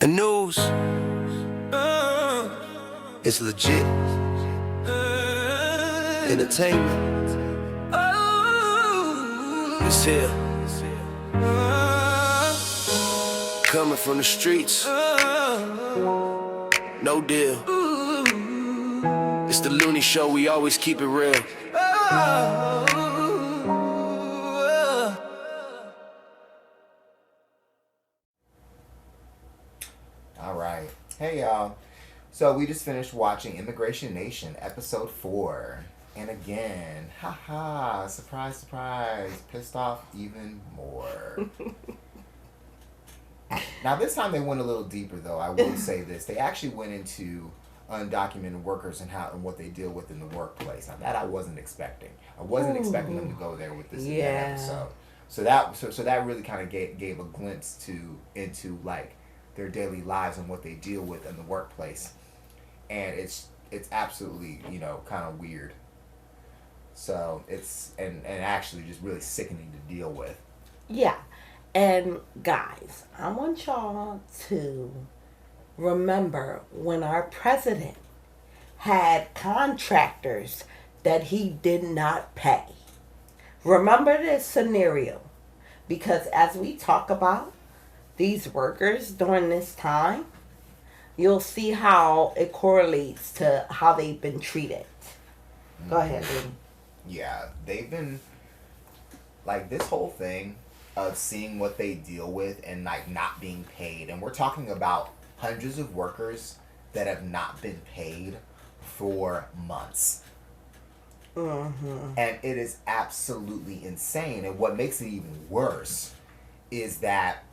The news is legit. Entertainment is here. Coming from the streets, no deal. It's the Looney Show, we always keep it real. All right. Hey, y'all. So we just finished watching Immigration Nation, episode 4. And again, haha, surprise, surprise, pissed off even more. Now, this time they went a little deeper, though. I will say this. They actually went into undocumented workers and how and what they deal with in the workplace. Now, that I wasn't expecting. I wasn't expecting them to go there with this in that episode. So that really kind of gave a glimpse into like their daily lives and what they deal with in the workplace, and it's absolutely kind of weird. So it's and actually just really sickening to deal with. Yeah. And guys, I want y'all to remember when our president had contractors that he did not pay. Remember this scenario, because as we talk about these workers during this time, you'll see how it correlates to how they've been treated. Go ahead, baby. Yeah, they've been like this whole thing of seeing what they deal with and like not being paid, and we're talking about hundreds of workers that have not been paid for months. Mm-hmm. And it is absolutely insane. And what makes it even worse is that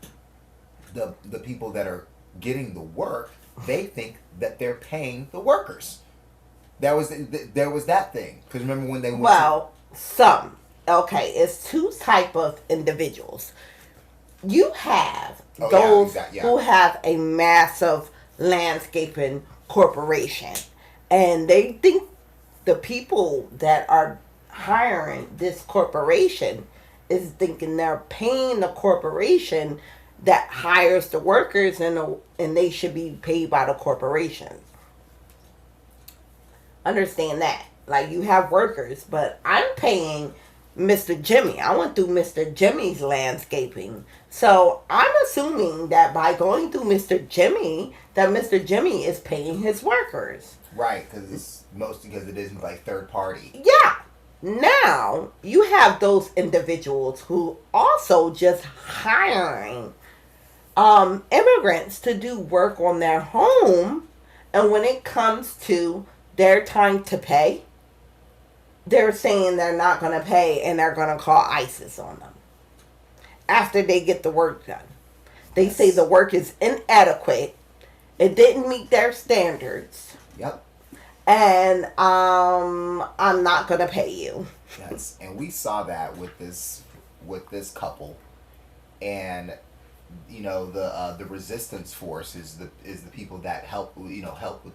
the people that are getting the work, they think that they're paying the workers. There was that thing, because remember when they went Okay, it's two type of individuals. You have those who have a massive landscaping corporation, and they think the people that are hiring this corporation is thinking they're paying the corporation that hires the workers, and they should be paid by the corporation. Understand that. Like, you have workers, but I'm paying Mr. Jimmy. I went through Mr. Jimmy's landscaping. So I'm assuming that by going through Mr. Jimmy, that Mr. Jimmy is paying his workers. Right, because it's mostly because it isn't like third party. Yeah. Now, you have those individuals who also just hiring immigrants to do work on their home, and when it comes to their time to pay, they're saying they're not going to pay, and they're going to call ISIS on them after they get the work done. They say the work is inadequate, it didn't meet their standards. Yep. And I'm not going to pay you. Yes, and we saw that with this couple, and the resistance force is the people that help with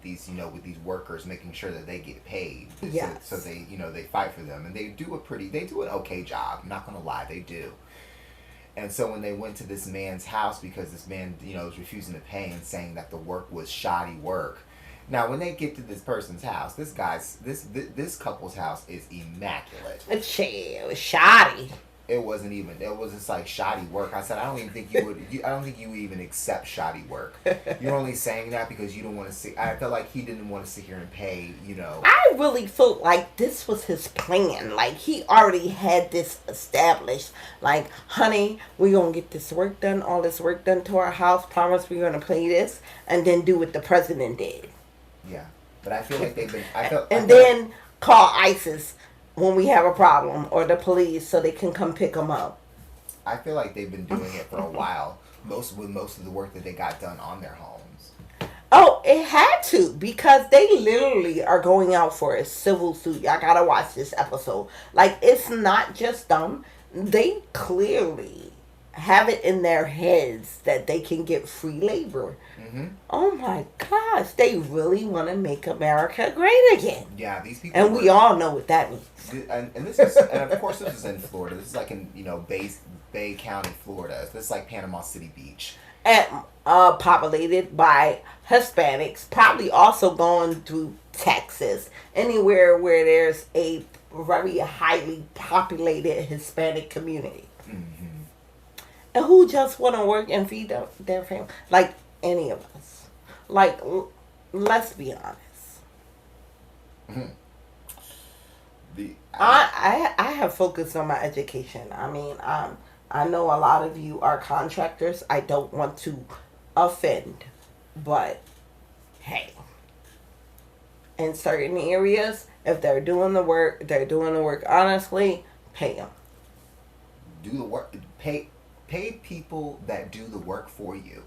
these with these workers, making sure that they get paid. Yes. So they they fight for them, and they do an okay job. I'm not gonna lie, they do. And so when they went to this man's house, because this man was refusing to pay and saying that the work was shoddy work. Now when they get to this person's house, this couple's house is immaculate. It was shoddy. It was just like shoddy work. I said, I don't think you would even accept shoddy work. You're only saying that because you don't want to see. I felt like he didn't want to sit here and pay, I really felt like this was his plan. Like, he already had this established. Like, honey, we're going to get this work done, all this work done to our house. Promise we're going to pay this, and then do what the president did. Yeah. But I feel like they've been... then call ISIS when we have a problem, or the police, so they can come pick them up. I feel like they've been doing it for a while. Most of the work that they got done on their homes. Oh, it had to, because they literally are going out for a civil suit. Y'all gotta watch this episode. Like, it's not just them. They clearly have it in their heads that they can get free labor. Mm-hmm. Oh my gosh, they really want to make America great again. Yeah, these people. And we all know what that means. And this is, and of course, this is in Florida. This is like in Bay County, Florida. This is like Panama City Beach. and populated by Hispanics, probably also going through Texas, anywhere where there's a very highly populated Hispanic community. Mm-hmm. And who just want to work and feed their family? Like any of us. Like, let's be honest. Mm-hmm. I have focused on my education. I mean, I know a lot of you are contractors. I don't want to offend, but hey, in certain areas, if they're doing the work, they're doing the work honestly. Pay them. Do the work. Pay people that do the work for you.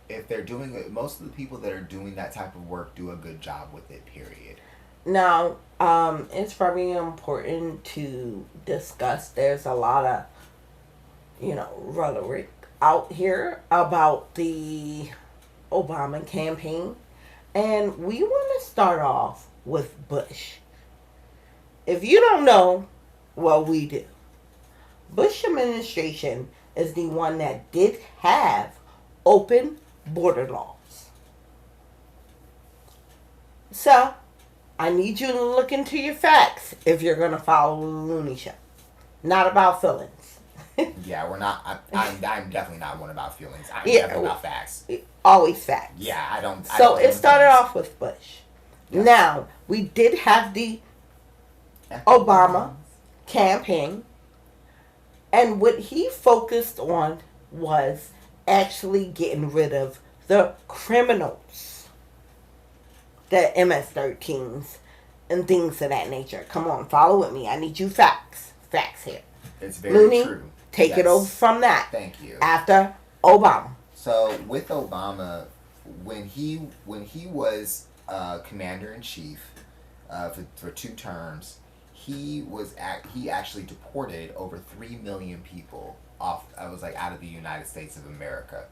If they're doing it, most of the people that are doing that type of work do a good job with it. Period. Now, it's very important to discuss. There's a lot of, rhetoric out here about the Obama campaign. And we want to start off with Bush. If you don't know, well, we do. Bush administration is the one that did have open border laws. So, I need you to look into your facts if you're going to follow the Looney Show. Not about feelings. Yeah, we're not. I'm definitely not one about feelings. I'm definitely about facts. Always facts. Yeah, I don't. So it started off with Bush. Yes. Now, we did have the Obama campaign. And what he focused on was actually getting rid of the criminals. The MS-13s and things of that nature. Come on, follow with me. I need you facts. Facts here. It's very Looney, true. Take it over from that. Thank you. After Obama. So with Obama, when he was commander-in-chief for 2 terms, he actually deported over 3 million people out of the United States of America.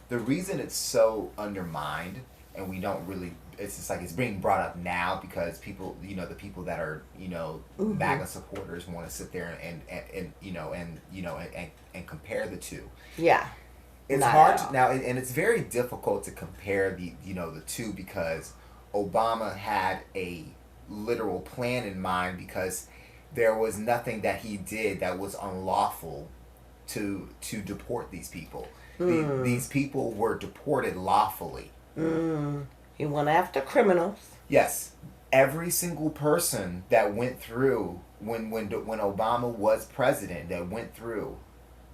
The reason it's so undermined, and we don't really, it's just like it's being brought up now because people, the people that are, Mm-hmm. MAGA supporters want to sit there and compare the two. Yeah. It's hard to, now, and it's very difficult to compare the two because Obama had a literal plan in mind because there was nothing that he did that was unlawful to deport these people. These people were deported lawfully. He went after criminals. Yes, every single person that went through when Obama was president that went through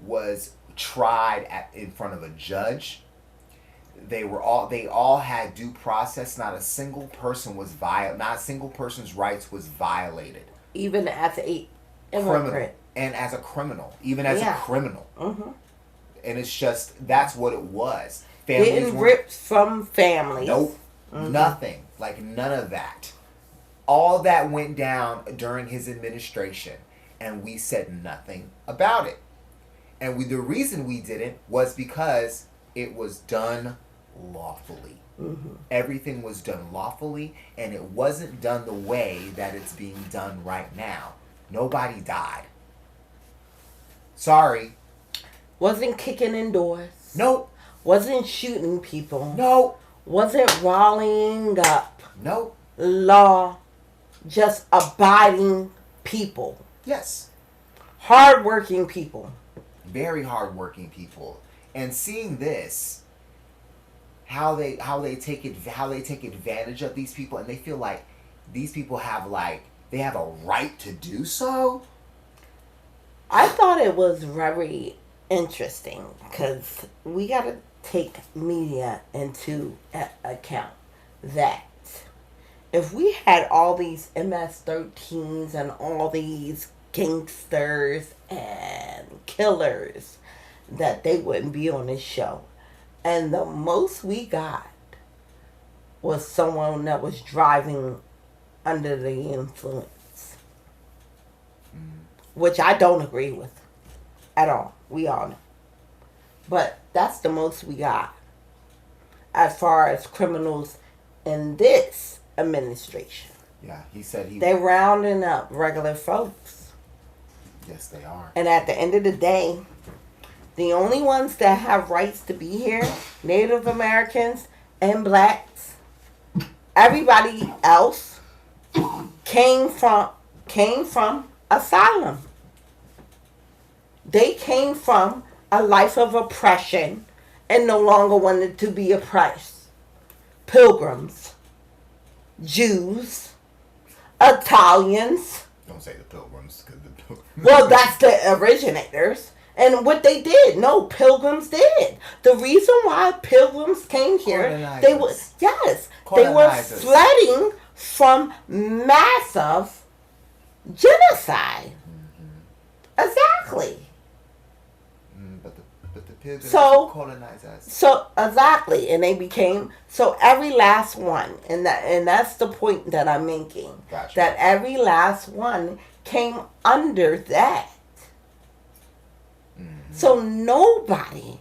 was tried in front of a judge. They all had due process. Not a single person was not a single person's rights was violated. Even as a criminal, and as a criminal, even as a criminal. Mm-hmm. And it's just that's what it was. Getting ripped from families. Nope, nothing like none of that. All that went down during his administration, and we said nothing about it. And the reason we didn't was because it was done lawfully. Mm-hmm. Everything was done lawfully, and it wasn't done the way that it's being done right now. Nobody died. Sorry. Wasn't kicking in doors. Nope. Wasn't shooting people. Nope. Wasn't rallying up. Nope. Law. Just abiding people. Yes. Hardworking people. Very hardworking people. And seeing this, how they take advantage of these people, and they feel like these people have they have a right to do so. I thought it was very interesting because we got to take media into account that if we had all these MS-13s and all these gangsters and killers, that they wouldn't be on this show. And the most we got was someone that was driving under the influence. Which I don't agree with at all. We all know. But that's the most we got as far as criminals in this administration. Yeah, he said they're rounding up regular folks. Yes, they are. And at the end of the day, The only ones that have rights to be here, Native Americans and blacks. Everybody else came from asylum. They came from a life of oppression and no longer wanted to be oppressed. Pilgrims, Jews, Italians. Don't say the Pilgrims, because the Pilgrims. Well, that's the originators. And what they did, no, Pilgrims did. The reason why Pilgrims came here, they were flooding from massive genocide. Exactly. But the Pilgrims colonized us. So exactly, and they became every last one, and that's the point that I'm making. Gotcha. That every last one came under that. So nobody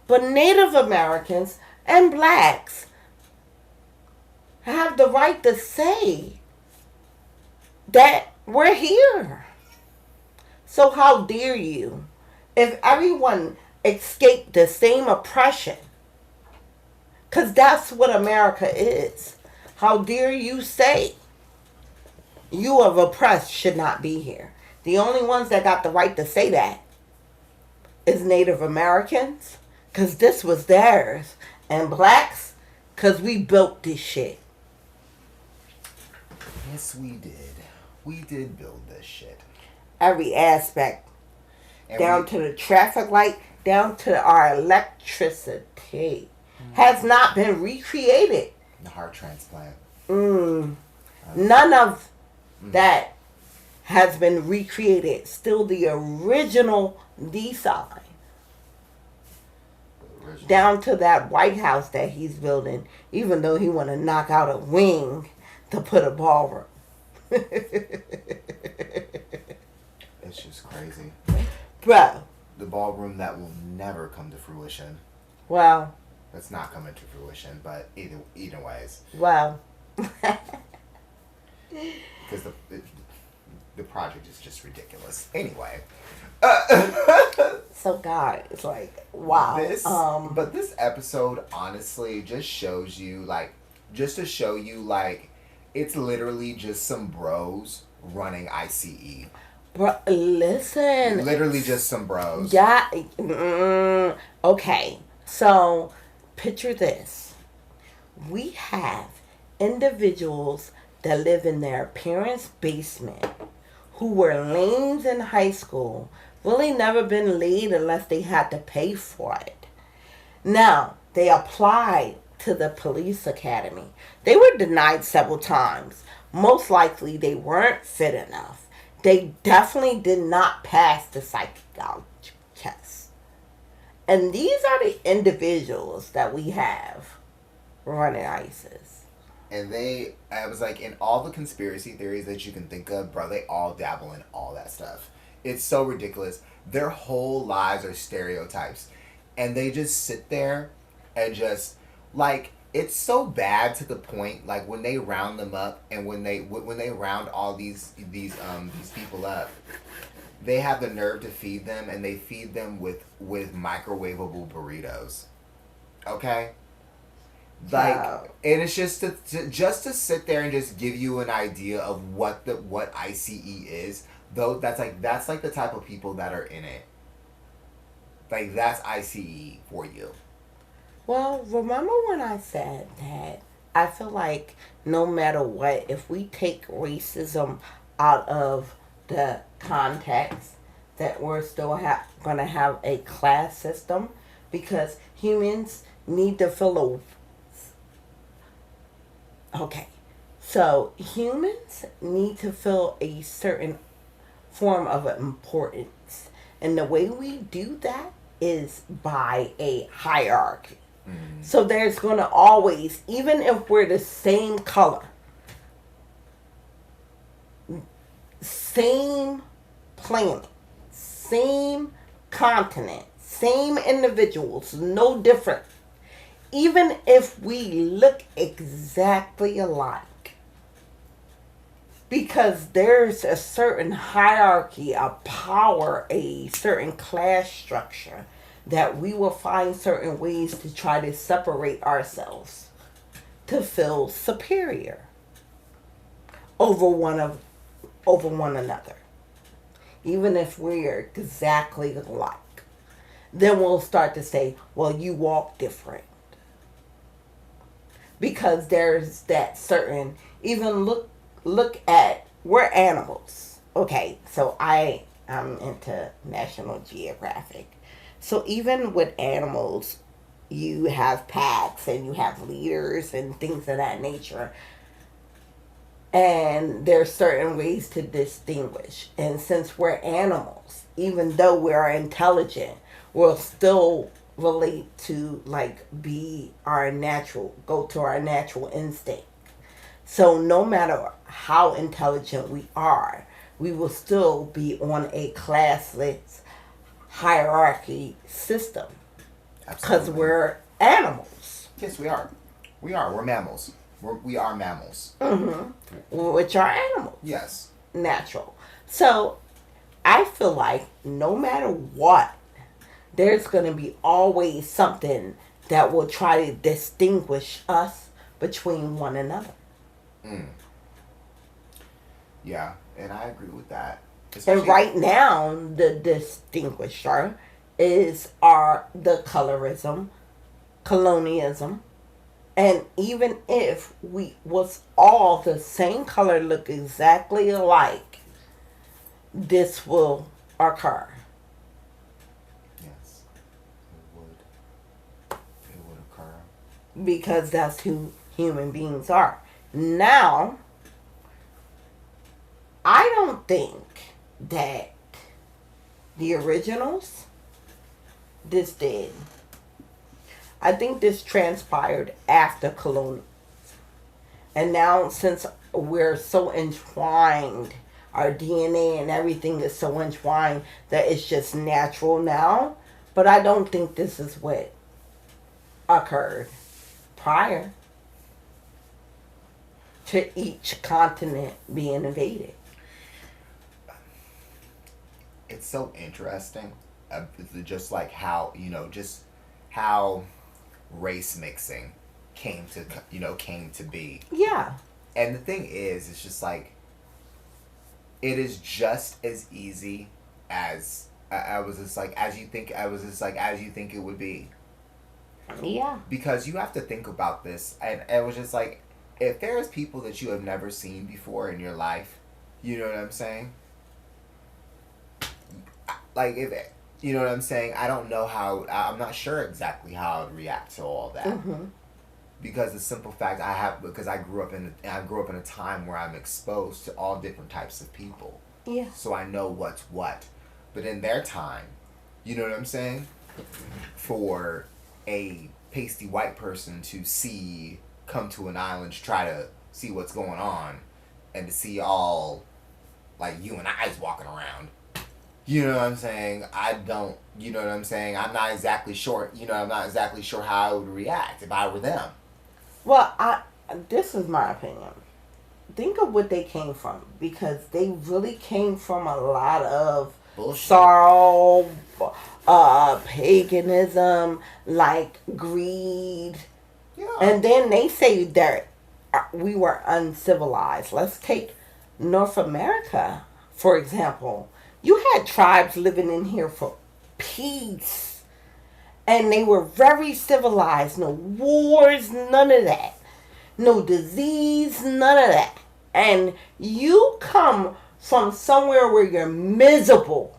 but Native Americans and blacks have the right to say that we're here. So how dare you? If everyone escaped the same oppression, because that's what America is, how dare you say you of oppressed should not be here? The only ones that got the right to say that is Native Americans, because this was theirs, and blacks, because we built this shit. Yes, we did. We did build this shit. Every aspect. And down to the traffic light, down to our electricity. Has not been recreated. The heart transplant. None of that has been recreated. Still the original design. Down to that White House that he's building, even though he want to knock out a wing to put a ballroom. It's just crazy. Bro. The ballroom that will never come to fruition. Well. That's not coming to fruition, but either ways. Well. Because the project is just ridiculous. Anyway. So God, it's like, wow. But this episode honestly just shows you just to show you it's literally just some bros running ICE. Bro, listen. Literally just some bros. Yeah. Okay. So, picture this. We have individuals that live in their parents' basement who were lanes in high school, really never been laid unless they had to pay for it. Now, they applied to the police academy. They were denied several times. Most likely, they weren't fit enough. They definitely did not pass the psychology test. And these are the individuals that we have running ISIS. And I was like, in all the conspiracy theories that you can think of, bro, they all dabble in all that stuff. It's so ridiculous. Their whole lives are stereotypes. And they just sit there and just, it's so bad to the point, when they round them up and when they round all these people up, they have the nerve to feed them, and they feed them with microwavable burritos. Okay? Wow. And it's just to sit there and just give you an idea of what ICE is. Though that's the type of people that are in it. That's ICE for you. Well, remember when I said that I feel like no matter what, if we take racism out of the context, that we're still going to have a class system, because humans need to feel Okay, so humans need to feel a certain form of importance. And the way we do that is by a hierarchy. So there's going to always, even if we're the same color, same planet, same continent, same individuals, no different. Even if we look exactly alike, because there's a certain hierarchy of power, a certain class structure that we will find certain ways to try to separate ourselves to feel superior over one another, even if we're exactly alike. Then we'll start to say, well, you walk different, because there's that certain, even look at, we're animals. Okay, so I'm into National Geographic. So even with animals, you have packs and you have leaders and things of that nature. And there's certain ways to distinguish. And since we're animals, even though we're intelligent, we'll still relate to, like, go to our natural instinct. So no matter how intelligent we are, we will still be on a classless hierarchy system. Because we're animals. Yes, we are. We're mammals. We are mammals. Which are animals. Yes. Natural. So I feel like no matter what, there's going to be always something that will try to distinguish us between one another. Yeah, and I agree with that. And right now, the distinguisher is the colorism, colonialism. And even if we was all the same color, look exactly alike, this will occur. Yes, it would occur. Because that's who human beings are. Now, I don't think that the originals, this did. I think this transpired after colonialism. And now, since we're so entwined, our DNA and everything is so entwined that it's just natural now. But I don't think this is what occurred prior to each continent being invaded. It's so interesting, just like how, just how race mixing came to be. Yeah. And the thing is, it's just like, it is just as easy as as you think it would be. Yeah. Because you have to think about this, and it was just like, if there's people that you have never seen before in your life, you know what I'm saying? Like, if you know what I'm saying, I'm not sure exactly how I would react to all that. Because the simple fact because I grew up in a time where I'm exposed to all different types of people. Yeah. So I know what's what. But in their time, you know what I'm saying? For a pasty white person to come to an island to try to see what's going on, and to see all, like, you and I's walking around. You know what I'm saying? You know what I'm saying? I'm not exactly sure how I would react if I were them. Well, this is my opinion. Think of what they came from, because they really came from a lot of bullshit, sorrow, paganism, like greed. Yeah. And then they say that we were uncivilized. Let's take North America, for example. You had tribes living in here for peace. And they were very civilized. No wars, none of that. No disease, none of that. And you come from somewhere where you're miserable,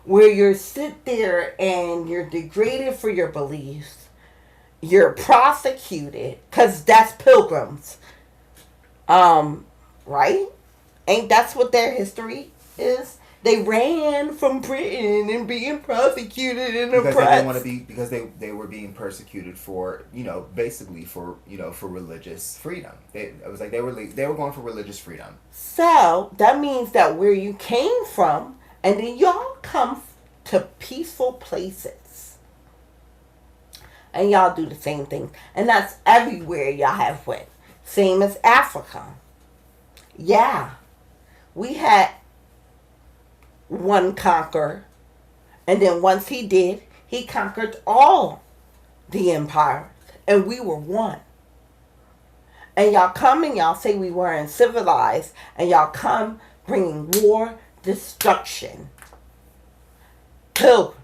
where you sit there and you're degraded for your beliefs. You're prosecuted, because that's pilgrims. Right? Ain't that's what their history is? They ran from Britain and being prosecuted and oppressed. Because they were being persecuted for, basically for religious freedom. It was like they were going for religious freedom. So that means that where you came from, and then y'all come to peaceful places, and y'all do the same thing, and that's everywhere y'all have went. Same as Africa. Yeah, we had one conqueror, and then once he did, He conquered all the empires, and we were one. And y'all come and y'all say we weren't civilized, and y'all come bringing war, destruction, kill.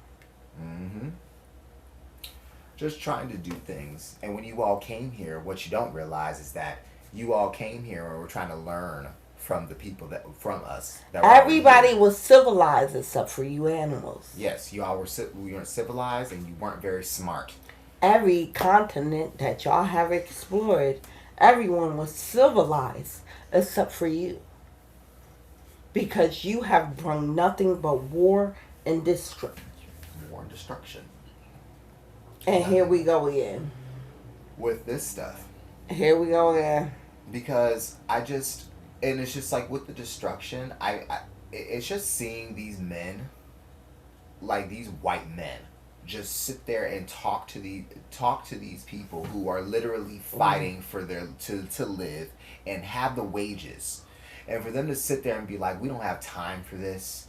Mm-hmm. Just trying to do things. And when you all came here, what you don't realize is that you all came here and were trying to learn from the people from us. That were Everybody was civilized except for you animals. Yes, you all were. We weren't civilized, and you weren't very smart. Every continent that y'all have explored, everyone was civilized except for you. Because you have brought nothing but war and destruction. War and destruction. And here we go again. With this stuff. Here we go again. Because and it's just like with the destruction, it's just seeing these men, like these white men, just sit there and talk to these people who are literally fighting for their to live and have the wages, and for them to sit there and be like, we don't have time for this.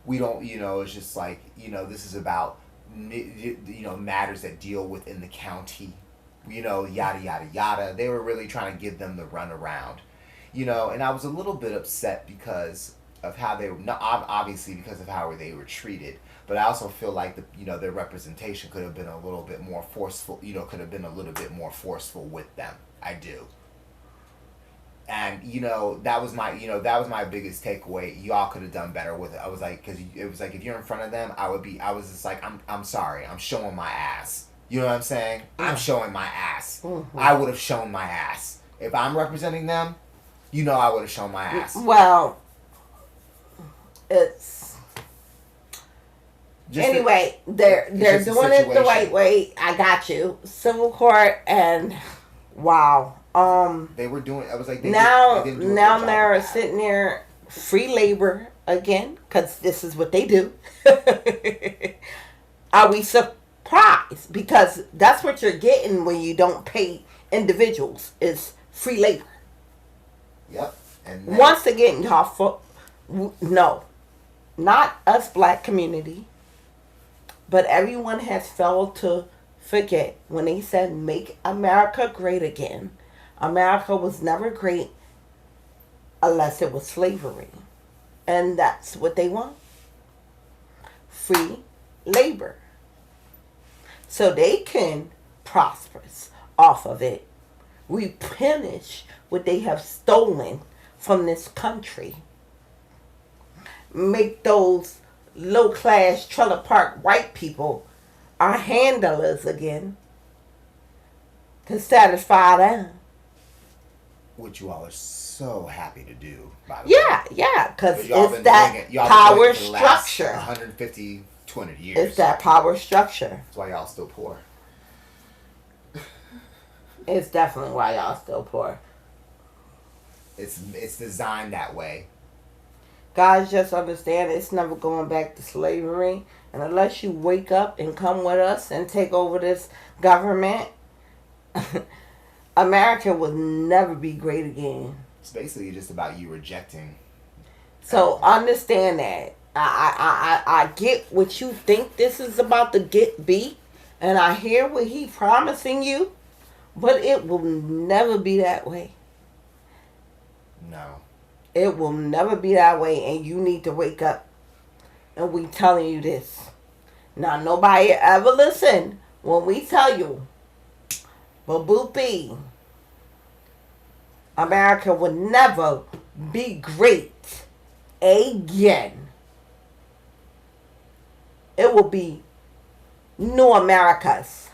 We don't, it's just like, this is about, matters that deal within the county, yada yada yada. They were really trying to give them the runaround. And I was a little bit upset because of how they were, obviously because of how they were treated, but I also feel like their representation could have been a little bit more forceful, could have been a little bit more forceful with them. I do. And, that was my biggest takeaway. Y'all could have done better with it. I was like, because it was like, if you're in front of them, I was just like, I'm sorry, I'm showing my ass. You know what I'm saying? I'm showing my ass. Mm-hmm. I would have shown my ass. If I'm representing them, I would have shown my ass. Well, it's... Anyway, they're doing it the right way. I got you. Civil court and... Wow. They were doing... I was like... Now they're sitting there, free labor again, because this is what they do. Are we surprised? Because that's what you're getting when you don't pay individuals, is free labor. Yep. And once again, y'all, no, not us black community, but everyone has failed to forget when they said make America great again. America was never great unless it was slavery. And that's what they want. Free labor. So they can prosper off of it. Replenish what they have stolen from this country. Make those low-class trailer park white people our handlers again to satisfy them. Which you all are so happy to do, by the way. Yeah, because it's that power structure. 150, 200 years. It's that power structure. That's why y'all still poor. It's definitely why y'all still poor. It's designed that way. Guys, just understand it's never going back to slavery. And unless you wake up and come with us and take over this government, America will never be great again. It's basically just about you rejecting. So understand that. I get what you think this is about to be. And I hear what he promising you. But it will never be that way. No. It will never be that way, and you need to wake up. And we telling you this. Now, nobody ever listen when we tell you, but boopy, America will never be great again. It will be new Americas.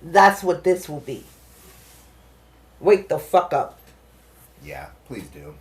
That's what this will be. Wake the fuck up. Yeah, please do.